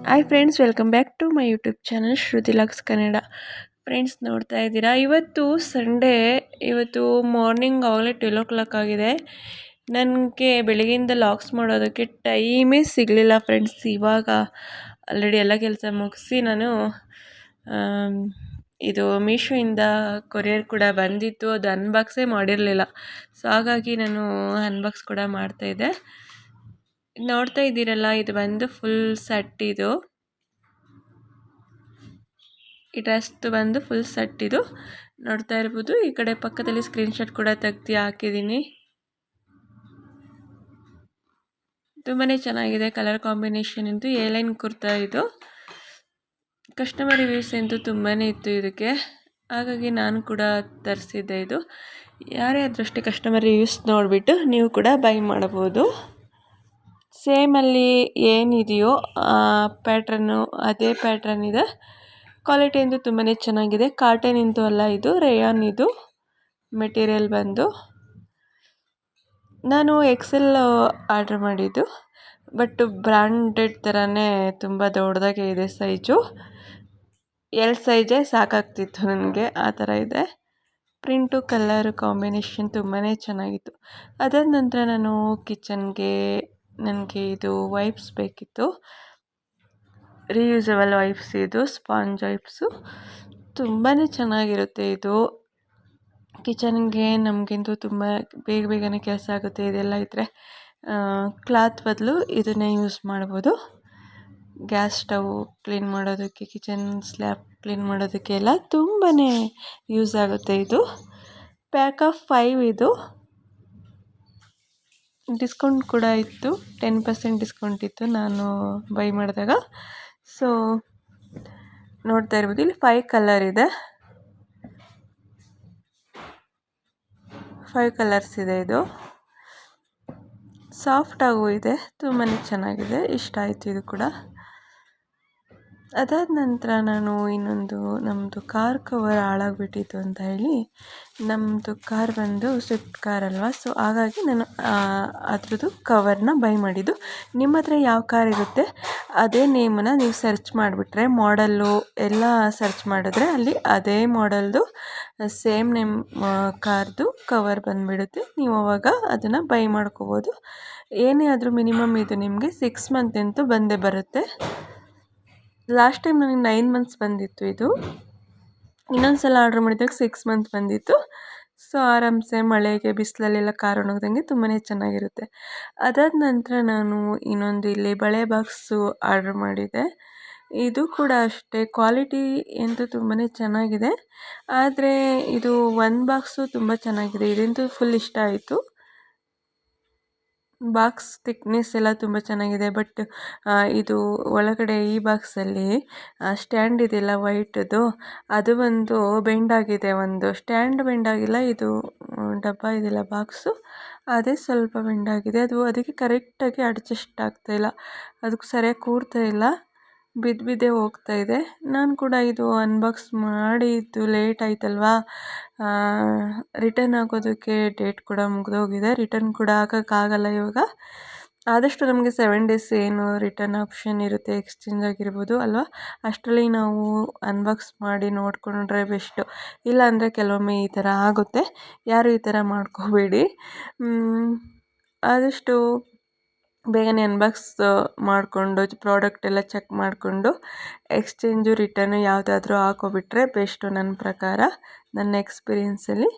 Hi friends, welcome back to my YouTube channel Shruti ಲಾಕ್ಸ್ Kannada. Friends, ನೋಡ್ತಾ ಇದ್ದೀರಾ, ಇವತ್ತು ಸಂಡೇ. ಇವತ್ತು ಮಾರ್ನಿಂಗ್ ಆಗಲೇ 12 o'clock ಆಗಿದೆ. ನನಗೆ ಬೆಳಗ್ಗೆಯಿಂದ ಲಾಕ್ಸ್ ಮಾಡೋದಕ್ಕೆ ಟೈಮೇ ಸಿಗಲಿಲ್ಲ ಫ್ರೆಂಡ್ಸ್. ಇವಾಗ ಆಲ್ರೆಡಿ ಎಲ್ಲ ಕೆಲಸ ಮುಗಿಸಿ ನಾನು ಇದು ಮೀಶೋಯಿಂದ ಕೊರಿಯರ್ ಕೂಡ ಬಂದಿತ್ತು. ಅದು ಅನ್ಬಾಕ್ಸೇ ಮಾಡಿರಲಿಲ್ಲ. ಸೊ ಹಾಗಾಗಿ ನಾನು ಅನ್ಬಾಕ್ಸ್ ಕೂಡ ಮಾಡ್ತಾಯಿದ್ದೆ. ನೋಡ್ತಾ ಇದ್ದೀರಲ್ಲ, ಇದು ಬಂದು ಫುಲ್ ಸೆಟ್. ಈ ಡ್ರೆಸ್ ಬಂದು ಫುಲ್ ಸೆಟ್. ಇದು ನೋಡ್ತಾ ಇರ್ಬೋದು. ಈ ಕಡೆ ಪಕ್ಕದಲ್ಲಿ ಸ್ಕ್ರೀನ್ಶಾಟ್ ಕೂಡ ತೆಗ್ದು ಹಾಕಿದ್ದೀನಿ. ತುಂಬಾ ಚೆನ್ನಾಗಿದೆ ಕಲರ್ ಕಾಂಬಿನೇಷನ್. ಇಂದು ಏಲೈನ್ ಕುರ್ತಾ. ಇದು ಕಸ್ಟಮರ್ ರಿವ್ಯೂಸ್ ಅಂತೂ ತುಂಬಾ ಇತ್ತು ಇದಕ್ಕೆ, ಹಾಗಾಗಿ ನಾನು ಕೂಡ ತರಿಸಿದ್ದೆ. ಇದು ಯಾರೇ ಆದ್ರಷ್ಟೇ ಕಸ್ಟಮರ್ ರಿವ್ಯೂಸ್ ನೋಡಿಬಿಟ್ಟು ನೀವು ಕೂಡ ಬೈ ಮಾಡಬಹುದು. ಸೇಮಲ್ಲಿ ಏನಿದೆಯೋ ಪ್ಯಾಟ್ರನ್ನು ಅದೇ ಪ್ಯಾಟ್ರನ್ ಇದೆ. ಕ್ವಾಲಿಟಿ ಅಂತೂ ತುಂಬಾ ಚೆನ್ನಾಗಿದೆ. ಕಾಟನ್ ಇಂತೂ ಅಲ್ಲ, ಇದು ರೇಯಾನ್. ಇದು ಮೆಟೀರಿಯಲ್ ಬಂದು ನಾನು ಎಕ್ಸೆಲ್ ಆರ್ಡ್ರ್ ಮಾಡಿದ್ದು, ಬಟ್ ಬ್ರ್ಯಾಂಡೆಡ್ ಥರನೇ ತುಂಬ ದೊಡ್ಡದಾಗೆ ಇದೆ ಸೈಜು. ಎಲ್ ಸೈಜೇ ಸಾಕಾಗ್ತಿತ್ತು ನನಗೆ, ಆ ಥರ ಇದೆ. ಪ್ರಿಂಟು ಕಲರ್ ಕಾಂಬಿನೇಷನ್ ತುಂಬಾ ಚೆನ್ನಾಗಿತ್ತು. ಅದಾದ ನಂತರ ನಾನು ಕಿಚನ್ಗೆ ನನಗೆ ಇದು ವೈಪ್ಸ್ ಬೇಕಿತ್ತು. Reusable wipes. ಇದು ಸ್ಪಾಂಜ್ ವೈಪ್ಸು ತುಂಬಾ ಚೆನ್ನಾಗಿರುತ್ತೆ. ಇದು ಕಿಚನ್ಗೆ ನಮಗಂತೂ ತುಂಬ ಬೇಗನೆ ಕೆಲಸ ಆಗುತ್ತೆ. ಇದೆಲ್ಲ ಇದ್ದರೆ ಕ್ಲಾತ್ ಬದಲು ಇದನ್ನೇ ಯೂಸ್ ಮಾಡ್ಬೋದು. ಗ್ಯಾಸ್ ಸ್ಟವ್ ಕ್ಲೀನ್ ಮಾಡೋದಕ್ಕೆ, ಕಿಚನ್ ಸ್ಲ್ಯಾಬ್ ಕ್ಲೀನ್ ಮಾಡೋದಕ್ಕೆ ಎಲ್ಲ ತುಂಬಾ ಯೂಸ್ ಆಗುತ್ತೆ. ಇದು ಪ್ಯಾಕ್ ಆಫ್ 5. ಇದು ಡಿಸ್ಕೌಂಟ್ ಕೂಡ ಇತ್ತು, 10% ಡಿಸ್ಕೌಂಟ್ ಇತ್ತು ನಾನು ಬೈ ಮಾಡಿದಾಗ. ಸೊ ನೋಡ್ತಾ ಇರ್ಬೋದು, ಇಲ್ಲಿ 5 ಕಲರ್ ಇದೆ. 5 ಕಲರ್ಸ್ ಇದೆ. ಇದು ಸಾಫ್ಟ್ ಆಗೂ ಇದೆ, ತುಂಬಾ ಚೆನ್ನಾಗಿದೆ. ಇಷ್ಟ ಆಯಿತು ಇದು ಕೂಡ. ಅದಾದ ನಂತರ ನಾನು ಇನ್ನೊಂದು, ನಮ್ಮದು ಕಾರ್ ಕವರ್ ಹಾಳಾಗಿಬಿಟ್ಟಿತ್ತು ಅಂತ ಹೇಳಿ, ನಮ್ಮದು ಕಾರ್ ಬಂದು ಸ್ವಿಫ್ಟ್ ಕಾರ್ ಅಲ್ವಾ, ಸೊ ಹಾಗಾಗಿ ನಾನು ಅದ್ರದ್ದು ಕವರ್ನ ಬೈ ಮಾಡಿದ್ದು. ನಿಮ್ಮ ಹತ್ರ ಯಾವ ಕಾರ್ ಇರುತ್ತೆ ಅದೇ ನೇಮನ್ನು ನೀವು ಸರ್ಚ್ ಮಾಡಿಬಿಟ್ರೆ, ಮಾಡಲ್ಲು ಎಲ್ಲ ಸರ್ಚ್ ಮಾಡಿದ್ರೆ ಅಲ್ಲಿ ಅದೇ ಮಾಡಲ್ದು ಸೇಮ್ ನೇಮ್ ಕಾರ್ದು ಕವರ್ ಬಂದುಬಿಡುತ್ತೆ. ನೀವು ಅವಾಗ ಅದನ್ನು ಬೈ ಮಾಡ್ಕೋಬೋದು. ಏನೇ ಆದರೂ ಮಿನಿಮಮ್ ಇದು ನಿಮಗೆ 6 ಮಂತ್ ಅಂತೂ ಬಂದೇ ಬರುತ್ತೆ. ಲಾಸ್ಟ್ ಟೈಮ್ ನನಗೆ 9 ಮಂತ್ಸ್ ಬಂದಿತ್ತು. ಇದು ಇನ್ನೊಂದು ಸಲ ಆರ್ಡ್ರ್ ಮಾಡಿದಾಗ 6 ಮಂತ್ ಬಂದಿತ್ತು. ಸೊ ಆರಾಮ್ಸೆ ಮಳೆಗೆ ಬಿಸಿಲಲ್ಲೆಲ್ಲ ಕಾರ್ ಒಣಗ್ದಂಗೆ ತುಂಬಾ ಚೆನ್ನಾಗಿರುತ್ತೆ. ಅದಾದ ನಂತರ ನಾನು ಇನ್ನೊಂದು ಇಲ್ಲಿ ಬಳೆ ಬಾಕ್ಸು ಆರ್ಡ್ರ್ ಮಾಡಿದೆ. ಇದು ಕೂಡ ಅಷ್ಟೇ, ಕ್ವಾಲಿಟಿ ಅಂತೂ ತುಂಬಾ ಚೆನ್ನಾಗಿದೆ. ಆದರೆ ಇದು ಒಂದು ಬಾಕ್ಸು ತುಂಬ ಚೆನ್ನಾಗಿದೆ. ಇದಂತೂ ಫುಲ್ ಇಷ್ಟ ಆಯಿತು. ಬಾಕ್ಸ್ ಥಿಕ್ನೆಸ್ ಎಲ್ಲ ತುಂಬ ಚೆನ್ನಾಗಿದೆ. ಬಟ್ ಇದು ಒಳಗಡೆ ಈ ಬಾಕ್ಸಲ್ಲಿ ಸ್ಟ್ಯಾಂಡ್ ಇದೆಯಲ್ಲ ವೈಟದು, ಅದು ಒಂದು ಬೆಂಡ್ ಆಗಿದೆ. ಒಂದು ಸ್ಟ್ಯಾಂಡ್ ಬೆಂಡ್ ಆಗಿಲ್ಲ, ಇದು ಡಬ್ಬ ಇದೆಯಲ್ಲ ಬಾಕ್ಸು, ಅದೇ ಸ್ವಲ್ಪ ಬೆಂಡ್ ಆಗಿದೆ. ಅದು ಅದಕ್ಕೆ ಕರೆಕ್ಟಾಗಿ ಅಡ್ಜಸ್ಟ್ ಆಗ್ತಾಯಿಲ್ಲ, ಅದಕ್ಕೆ ಸರಿಯಾಗಿ ಕೂರ್ತಾ ಇಲ್ಲ, ಬಿದ್ದೇ ಹೋಗ್ತಾ ಇದೆ. ನಾನು ಕೂಡ ಇದು ಅನ್ಬಾಕ್ಸ್ ಮಾಡಿದ್ದು ಲೇಟ್ ಆಯ್ತಲ್ವಾ, ರಿಟರ್ನ್ ಹಾಕೋದಕ್ಕೆ ಡೇಟ್ ಕೂಡ ಮುಗಿದೋಗಿದೆ. ರಿಟರ್ನ್ ಕೂಡ ಹಾಕೋಕ್ಕಾಗಲ್ಲ ಇವಾಗ. ಆದಷ್ಟು ನಮಗೆ 7 days ಏನು ರಿಟರ್ನ್ ಆಪ್ಷನ್ ಇರುತ್ತೆ, ಎಕ್ಸ್ಚೇಂಜ್ ಆಗಿರ್ಬೋದು ಅಲ್ವಾ, ಅಷ್ಟರಲ್ಲಿ ನಾವು ಅನ್ಬಾಕ್ಸ್ ಮಾಡಿ ನೋಡಿಕೊಂಡ್ರೆ ಬೆಸ್ಟು. ಇಲ್ಲಾಂದರೆ ಕೆಲವೊಮ್ಮೆ ಈ ಥರ ಆಗುತ್ತೆ. ಯಾರು ಈ ಥರ ಮಾಡ್ಕೋಬೇಡಿ. ಆದಷ್ಟು ಬೇಗನೆ ಅನ್ಬಾಕ್ಸ್ ಮಾಡಿಕೊಂಡು ಪ್ರಾಡಕ್ಟ್ ಎಲ್ಲ ಚೆಕ್ ಮಾಡಿಕೊಂಡು ಎಕ್ಸ್ಚೇಂಜು ರಿಟರ್ನು ಯಾವುದಾದ್ರೂ ಹಾಕೋಬಿಟ್ರೆ ಬೆಸ್ಟು ನನ್ನ ಪ್ರಕಾರ, ನನ್ನ ಎಕ್ಸ್ಪೀರಿಯೆನ್ಸಲ್ಲಿ.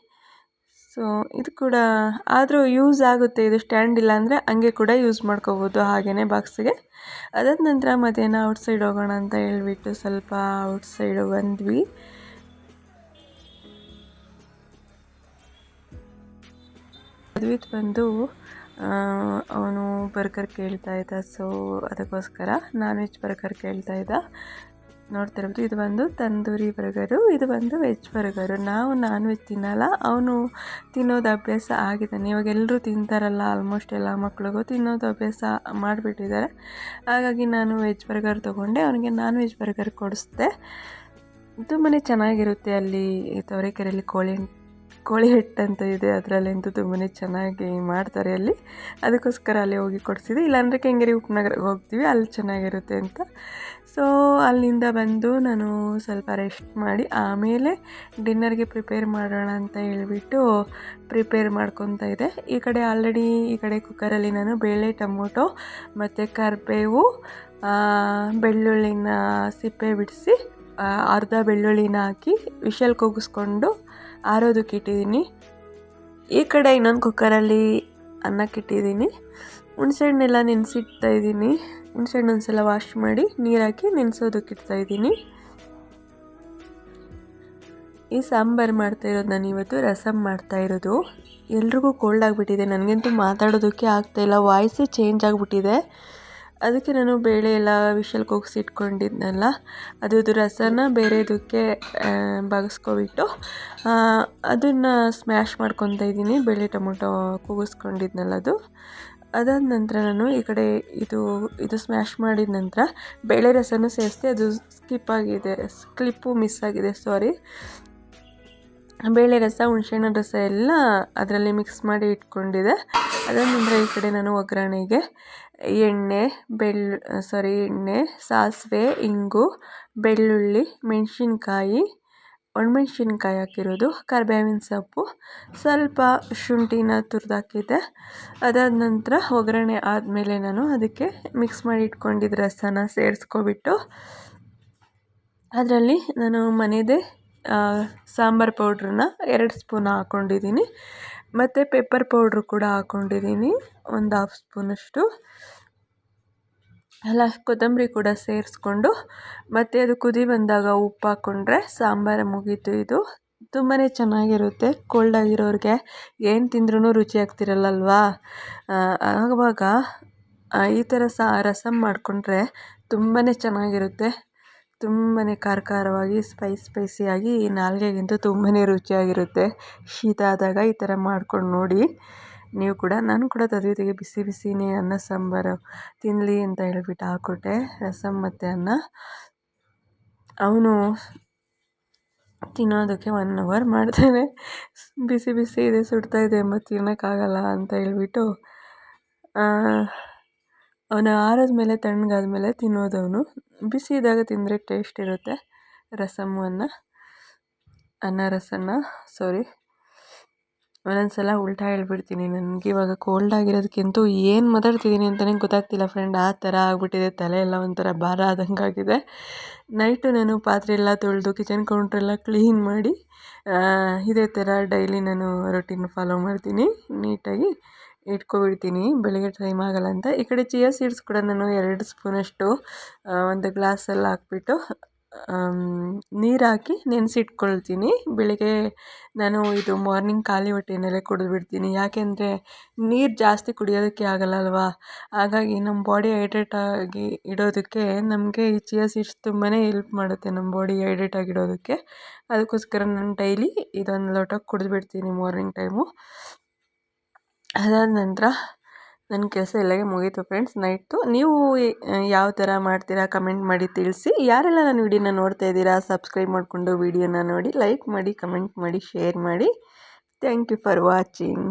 ಸೊ ಇದು ಕೂಡ ಆದರೂ ಯೂಸ್ ಆಗುತ್ತೆ. ಇದು ಸ್ಟ್ಯಾಂಡ್ ಇಲ್ಲ ಅಂದರೆ ಹಂಗೆ ಕೂಡ ಯೂಸ್ ಮಾಡ್ಕೋಬೋದು, ಹಾಗೆಯೇ ಬಾಕ್ಸಿಗೆ. ಅದಾದ ನಂತರ ಮಧ್ಯಾಹ್ನ ಔಟ್ಸೈಡ್ ಹೋಗೋಣ ಅಂತ ಹೇಳ್ಬಿಟ್ಟು ಸ್ವಲ್ಪ ಔಟ್ಸೈಡ್ ಬಂದ್ವಿ. ಅದ್ವಿತ್ ಬಂದು ಅವನು ಬರ್ಗರ್ ಕೇಳ್ತಾ ಇದ್ದ, ಸೊ ಅದಕ್ಕೋಸ್ಕರ ನಾನ್ ವೆಜ್ ಬರ್ಗರ್ ಕೇಳ್ತಾ ಇದ್ದ. ನೋಡ್ತಿರ್ಬೋದು, ಇದು ಬಂದು ತಂದೂರಿ ಬರ್ಗರು, ಇದು ಬಂದು ವೆಜ್ ಬರ್ಗರು. ನಾವು ನಾನ್ ವೆಜ್ ತಿನ್ನಲ್ಲ, ಅವನು ತಿನ್ನೋದು ಅಭ್ಯಾಸ ಆಗಿದ್ದಾನೆ. ಇವಾಗ ಎಲ್ಲರೂ ತಿಂತಾರಲ್ಲ, ಆಲ್ಮೋಸ್ಟ್ ಎಲ್ಲ ಮಕ್ಳಿಗೂ ತಿನ್ನೋದು ಅಭ್ಯಾಸ ಮಾಡಿಬಿಟ್ಟಿದ್ದಾರೆ. ಹಾಗಾಗಿ ನಾನು ವೆಜ್ ಬರ್ಗರ್ ತೊಗೊಂಡೆ, ಅವನಿಗೆ ನಾನ್ ವೆಜ್ ಬರ್ಗರ್ ಕೊಡಿಸ್ದೆ. ತುಂಬಾ ಚೆನ್ನಾಗಿರುತ್ತೆ ಅಲ್ಲಿ ತವರೆಕೆರೆಯಲ್ಲಿ ಕೋಳಿ ಹಿಟ್ಟು ಅಂತ ಇದೆ, ಅದರಲ್ಲಂತೂ ತುಂಬಾ ಚೆನ್ನಾಗಿ ಮಾಡ್ತಾರೆ ಅಲ್ಲಿ. ಅದಕ್ಕೋಸ್ಕರ ಅಲ್ಲಿ ಹೋಗಿ ಕೊಡಿಸಿದೆ. ಇಲ್ಲಾಂದರೆ ಕೆಂಗೇರಿ ಉಪನಗರಕ್ಕೆ ಹೋಗ್ತೀವಿ, ಅಲ್ಲಿ ಚೆನ್ನಾಗಿರುತ್ತೆ ಅಂತ. ಸೊ ಅಲ್ಲಿಂದ ಬಂದು ನಾನು ಸ್ವಲ್ಪ ರೆಸ್ಟ್ ಮಾಡಿ ಆಮೇಲೆ ಡಿನ್ನರ್ಗೆ ಪ್ರಿಪೇರ್ ಮಾಡೋಣ ಅಂತ ಹೇಳ್ಬಿಟ್ಟು ಪ್ರಿಪೇರ್ ಮಾಡ್ಕೊತಾ ಇದ್ದೆ. ಈ ಕಡೆ ಕುಕ್ಕರಲ್ಲಿ ನಾನು ಬೇಳೆ, ಟೊಮೊಟೊ ಮತ್ತು ಕರಿಬೇವು, ಬೆಳ್ಳುಳ್ಳಿನ ಸಿಪ್ಪೆ ಬಿಡಿಸಿ ಅರ್ಧ ಬೆಳ್ಳುಳ್ಳಿನ ಹಾಕಿ ವಿಷಲ್ ಕೂಗಿಸ್ಕೊಂಡು ಆರೋದಕ್ಕೆ ಇಟ್ಟಿದ್ದೀನಿ. ಈ ಕಡೆ ಇನ್ನೊಂದು ಕುಕ್ಕರಲ್ಲಿ ಅನ್ನಕ್ಕಿಟ್ಟಿದ್ದೀನಿ. ಹುಣಸೆಹಣ್ಣೆಲ್ಲ ನೆನೆಸಿಡ್ತಾ ಇದ್ದೀನಿ. ಹುಣಸೆಹಣ್ಣು ಒಂದ್ಸಲ ವಾಶ್ ಮಾಡಿ ನೀರು ಹಾಕಿ ನೆನೆಸೋದಕ್ಕೆ ಇಡ್ತಾಯಿದ್ದೀನಿ. ಈ ಸಾಂಬಾರು ಮಾಡ್ತಾಯಿರೋದು ನಾನು ಇವತ್ತು ರಸಮ್ ಮಾಡ್ತಾಯಿರೋದು. ಎಲ್ರಿಗೂ ಕೋಲ್ಡ್ ಆಗಿಬಿಟ್ಟಿದೆ, ನನಗಂತೂ ಮಾತಾಡೋದಕ್ಕೆ ಆಗ್ತಾಯಿಲ್ಲ, ವಾಯ್ಸೇ ಚೇಂಜ್ ಆಗಿಬಿಟ್ಟಿದೆ. ಅದಕ್ಕೆ ನಾನು ಬೇಳೆ ಎಲ್ಲ ವಿಷಲ್ ಕೂಗಿಸಿ ಇಟ್ಕೊಂಡಿದ್ನಲ್ಲ, ಅದು ರಸನ ಬೇರೆದಕ್ಕೆ ಬಗ್ಸ್ಕೊಬಿಟ್ಟು ಅದನ್ನು ಸ್ಮ್ಯಾಶ್ ಮಾಡ್ಕೊತಾ ಇದ್ದೀನಿ. ಬೇಳೆ ಟೊಮೊಟೊ ಕೂಗಿಸ್ಕೊಂಡಿದ್ನಲ್ಲ ಅದಾದ ನಂತರ ನಾನು ಈ ಕಡೆ ಇದು ಸ್ಮ್ಯಾಶ್ ಮಾಡಿದ ನಂತರ ಬೇಳೆ ರಸನೂ ಸೇರಿಸಿ ಅದು ಕ್ಲಿಪ್ಪು ಮಿಸ್ ಆಗಿದೆ, ಸಾರಿ. ಬೇಳೆ ರಸ, ಹುಣಸೆಹಣ್ಣಿನ ರಸ ಎಲ್ಲ ಅದರಲ್ಲಿ ಮಿಕ್ಸ್ ಮಾಡಿ ಇಟ್ಕೊಂಡಿದೆ. ಅದಾದ ನಂತರ ಈ ಕಡೆ ನಾನು ಒಗ್ಗರಣೆಗೆ ಎಣ್ಣೆ, ಸಾಸಿವೆ, ಇಂಗು, ಬೆಳ್ಳುಳ್ಳಿ, ಮೆಣಸಿನ್ಕಾಯಿ, ಒಣಮೆಣ್ಸಿನ್ಕಾಯಿ ಹಾಕಿರೋದು, ಕರಿಬೇವಿನ ಸೊಪ್ಪು, ಸ್ವಲ್ಪ ಶುಂಠಿನ ತುರಿದಾಕಿದ್ದೆ. ಅದಾದ ನಂತರ ಒಗ್ಗರಣೆ ಆದಮೇಲೆ ನಾನು ಅದಕ್ಕೆ ಮಿಕ್ಸ್ ಮಾಡಿ ಇಟ್ಕೊಂಡಿದ್ದ ರಸನ ಸೇರಿಸ್ಕೊಬಿಟ್ಟು ಅದರಲ್ಲಿ ನಾನು ಮನೆಯದೇ ಸಾಂಬಾರು ಪೌಡ್ರನ್ನ 2 ಸ್ಪೂನ್ ಹಾಕ್ಕೊಂಡಿದ್ದೀನಿ. ಮತ್ತು ಪೆಪ್ಪರ್ ಪೌಡ್ರು ಕೂಡ ಹಾಕ್ಕೊಂಡಿದ್ದೀನಿ, ಒಂದು 1/2 ಸ್ಪೂನಷ್ಟು. ಕೊತ್ತಂಬರಿ ಕೂಡ ಸೇರಿಸ್ಕೊಂಡು ಮತ್ತು ಅದು ಕುದಿ ಬಂದಾಗ ಉಪ್ಪು ಹಾಕ್ಕೊಂಡ್ರೆ ಸಾಂಬಾರು ಮುಗೀತು. ಇದು ತುಂಬಾ ಚೆನ್ನಾಗಿರುತ್ತೆ. ಕೋಲ್ಡ್ ಆಗಿರೋರಿಗೆ ಏನು ತಿಂದ್ರೂ ರುಚಿ ಆಗ್ತಿರಲ್ಲಲ್ವಾ, ಆವಾಗ ಈ ಥರ ರಸಮ್ ಮಾಡಿಕೊಂಡ್ರೆ ತುಂಬಾ ಚೆನ್ನಾಗಿರುತ್ತೆ. ತುಂಬಾ ಖಾರವಾಗಿ ಸ್ಪೈಸಿಯಾಗಿ ನಾಲಿಗೆಗಂತೂ ತುಂಬಾ ರುಚಿಯಾಗಿರುತ್ತೆ. ಶೀತ ಆದಾಗ ಈ ಥರ ಮಾಡ್ಕೊಂಡು ನೋಡಿ ನೀವು ಕೂಡ. ನಾನು ಕೂಡ ತದೆಗೆ ಬಿಸಿನೇ ಅನ್ನ ಸಾಂಬಾರು ತಿನ್ನಲಿ ಅಂತ ಹೇಳ್ಬಿಟ್ಟು ಹಾಕ್ಕೊಟ್ಟೆ, ರಸಮ್ ಮತ್ತು ಅನ್ನ. ಅವನು ತಿನ್ನೋದಕ್ಕೆ 1 ಅವರ್ ಮಾಡ್ತಾನೆ. ಬಿಸಿ ಇದೆ, ಸುಡ್ತಾ ಇದೆ ಮತ್ತು ತಿನ್ನೋಕ್ಕಾಗಲ್ಲ ಅಂತ ಹೇಳ್ಬಿಟ್ಟು ಅವನು ಆರಿದ್ಮೇಲೆ ತಣ್ಣಗಾದ್ಮೇಲೆ ತಿನ್ನೋದವನು. ಬಿಸಿ ಇದ್ದಾಗ ತಿಂದರೆ ಟೇಸ್ಟ್ ಇರುತ್ತೆ ಒಂದೊಂದು ಸಲ ಉಲ್ಟಾ ಹೇಳ್ಬಿಡ್ತೀನಿ. ನನಗೆ ಇವಾಗ ಕೋಲ್ಡ್ ಆಗಿರೋದಕ್ಕಿಂತೂ ಏನು ಮಾತಾಡ್ತಿದ್ದೀನಿ ಅಂತಲೇ ಗೊತ್ತಾಗ್ತಿಲ್ಲ ಫ್ರೆಂಡ್, ಆ ಥರ ಆಗಿಬಿಟ್ಟಿದೆ. ತಲೆ ಎಲ್ಲ ಒಂಥರ ಭಾರ ಆದಂಗೆ ಆಗಿದೆ. ನೈಟು ನಾನು ಪಾತ್ರೆ ಎಲ್ಲ ತೊಳೆದು ಕಿಚನ್ ಕೌಂಟ್ರೆಲ್ಲ ಕ್ಲೀನ್ ಮಾಡಿ ಇದೇ ಥರ ಡೈಲಿ ನಾನು ರೊಟೀನ್ ಫಾಲೋ ಮಾಡ್ತೀನಿ. ನೀಟಾಗಿ ಇಟ್ಕೊಬಿಡ್ತೀನಿ, ಬೆಳಗ್ಗೆ ಟೈಮ್ ಆಗಲ್ಲ ಅಂತ. ಈ ಕಡೆ ಚಿಯಾ ಸೀಡ್ಸ್ ಕೂಡ ನಾನು 2 ಸ್ಪೂನಷ್ಟು ಒಂದು ಗ್ಲಾಸಲ್ಲಿ ಹಾಕ್ಬಿಟ್ಟು ನೀರು ಹಾಕಿ ನೆನೆಸಿಟ್ಕೊಳ್ತೀನಿ. ಬೆಳಿಗ್ಗೆ ನಾನು ಇದು ಮಾರ್ನಿಂಗ್ ಖಾಲಿ ಹೊಟ್ಟೆಯಲ್ಲೇ ಕುಡಿದ್ಬಿಡ್ತೀನಿ. ಯಾಕೆಂದರೆ ನೀರು ಜಾಸ್ತಿ ಕುಡಿಯೋದಕ್ಕೆ ಆಗಲ್ಲ ಅಲ್ವಾ, ಹಾಗಾಗಿ ನಮ್ಮ ಬಾಡಿ ಹೈಡ್ರೇಟಾಗಿ ಇಡೋದಕ್ಕೆ ನಮಗೆ ಈ ಚಿಯಾ ಸೀಡ್ಸ್ ತುಂಬಾ ಹೆಲ್ಪ್ ಮಾಡುತ್ತೆ, ನಮ್ಮ ಬಾಡಿ ಹೈಡ್ರೇಟಾಗಿ ಇಡೋದಕ್ಕೆ. ಅದಕ್ಕೋಸ್ಕರ ನಾನು ಡೈಲಿ ಇದೊಂದು ಲೋಟ ಕುಡಿದ್ಬಿಡ್ತೀನಿ ಮಾರ್ನಿಂಗ್ ಟೈಮು. ಅದಾದ ನಂತರ ನನ್ನ ಕೆಲಸ ಎಲ್ಲಗೆ ಮುಗೀತು ಫ್ರೆಂಡ್ಸ್ ನೈಟ್ದು. ನೀವು ಯಾವ ಥರ ಮಾಡ್ತೀರಾ ಕಮೆಂಟ್ ಮಾಡಿ ತಿಳಿಸಿ. ಯಾರೆಲ್ಲ ನನ್ನ ವಿಡಿಯೋನ ನೋಡ್ತಾ ಇದ್ದೀರಾ ಸಬ್ಸ್ಕ್ರೈಬ್ ಮಾಡಿಕೊಂಡು ವಿಡಿಯೋನ ನೋಡಿ, ಲೈಕ್ ಮಾಡಿ, ಕಮೆಂಟ್ ಮಾಡಿ, ಶೇರ್ ಮಾಡಿ. Thank you for watching.